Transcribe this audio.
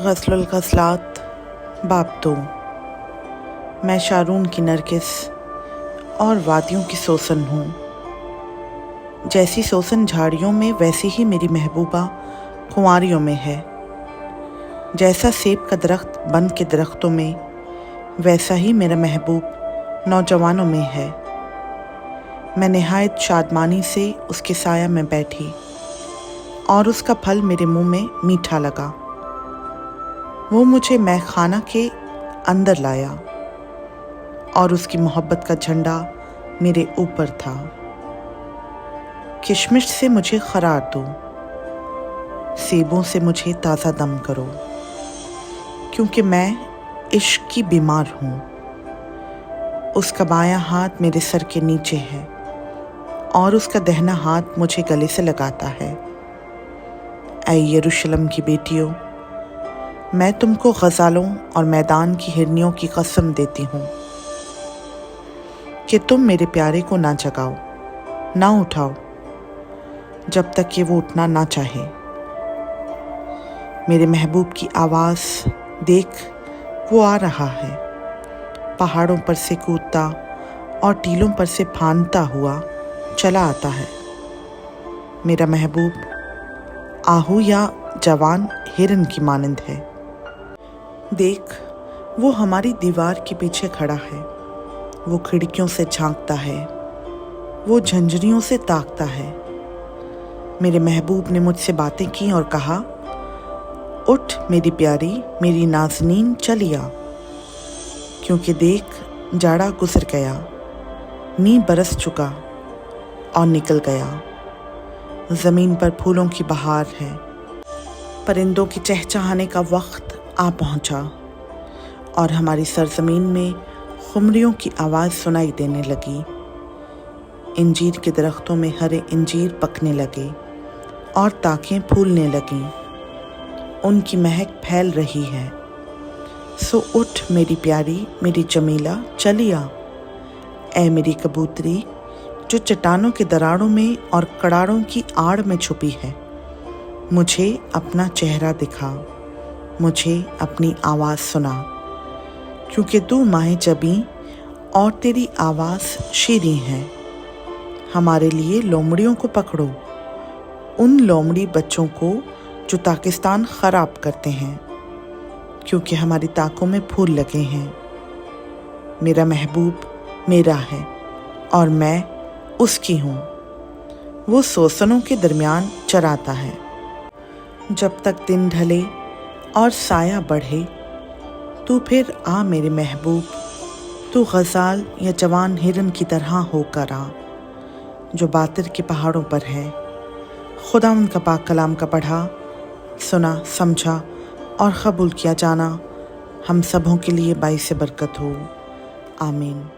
ग़स्लुल ग़ज़लात बाब 2। मैं शारून की नरगिस और वादियों की सोसन हूँ। जैसी सोसन झाड़ियों में वैसी ही मेरी महबूबा कुंवारियों में है। जैसा सेब का दरख्त बन के दरख्तों में, वैसा ही मेरा महबूब नौजवानों में है। मैं निहायत शादमानी से उसके साया में बैठी और उसका फल मेरे मुंह में मीठा लगा। वो मुझे मैखाना के अंदर लाया और उसकी मोहब्बत का झंडा मेरे ऊपर था। किशमिश से मुझे क़रार दो, सेबों से मुझे ताज़ा दम करो, क्योंकि मैं इश्क की बीमार हूँ। उसका बायां हाथ मेरे सर के नीचे है और उसका दाहिना हाथ मुझे गले से लगाता है। ऐ यरूशलेम की बेटियों, मैं तुमको ग़ज़ालों और मैदान की हिरनियों की कसम देती हूँ कि तुम मेरे प्यारे को ना जगाओ, ना उठाओ, जब तक कि वो उठना ना चाहे। मेरे महबूब की आवाज़ देख, वो आ रहा है, पहाड़ों पर से कूदता और टीलों पर से फांदता हुआ चला आता है। मेरा महबूब आहू या जवान हिरन की मानंद है। देख, वो हमारी दीवार के पीछे खड़ा है। वो खिड़कियों से झांकता है, वो झंझरियों से ताकता है। मेरे महबूब ने मुझसे बातें की और कहा, उठ मेरी प्यारी, मेरी नाज़नीन, चलिया, क्योंकि देख जाड़ा गुजर गया, नी बरस चुका और निकल गया। ज़मीन पर फूलों की बहार है, परिंदों की चहचहाने का वक्त आ पहुंचा और हमारी सरजमीन में खुमरियों की आवाज़ सुनाई देने लगी। इंजीर के दरख्तों में हरे इंजीर पकने लगे और ताकें फूलने लगीं। उनकी महक फैल रही है। सो उठ मेरी प्यारी, मेरी जमीला, चलिया। ऐ मेरी कबूतरी जो चट्टानों के दरारों में और कड़ारों की आड़ में छुपी है, मुझे अपना चेहरा दिखा, मुझे अपनी आवाज़ सुना, क्योंकि तू माए जबी और तेरी आवाज़ शीरीं है। हमारे लिए लोमड़ियों को पकड़ो, उन लोमड़ी बच्चों को जो ताकिस्तान ख़राब करते हैं, क्योंकि हमारी ताकों में फूल लगे हैं। मेरा महबूब मेरा है और मैं उसकी हूँ। वो सोसनों के दरमियान चराता है। जब तक दिन ढले और साया बढ़े, तू फिर आ मेरे महबूब, तू ग़ज़ाल या जवान हिरन की तरह होकर आ, जो बातिर के पहाड़ों पर है। खुदा उनका पाक कलाम का पढ़ा, सुना, समझा और कबूल किया जाना हम सबों के लिए बाइस बरकत हो। आमीन।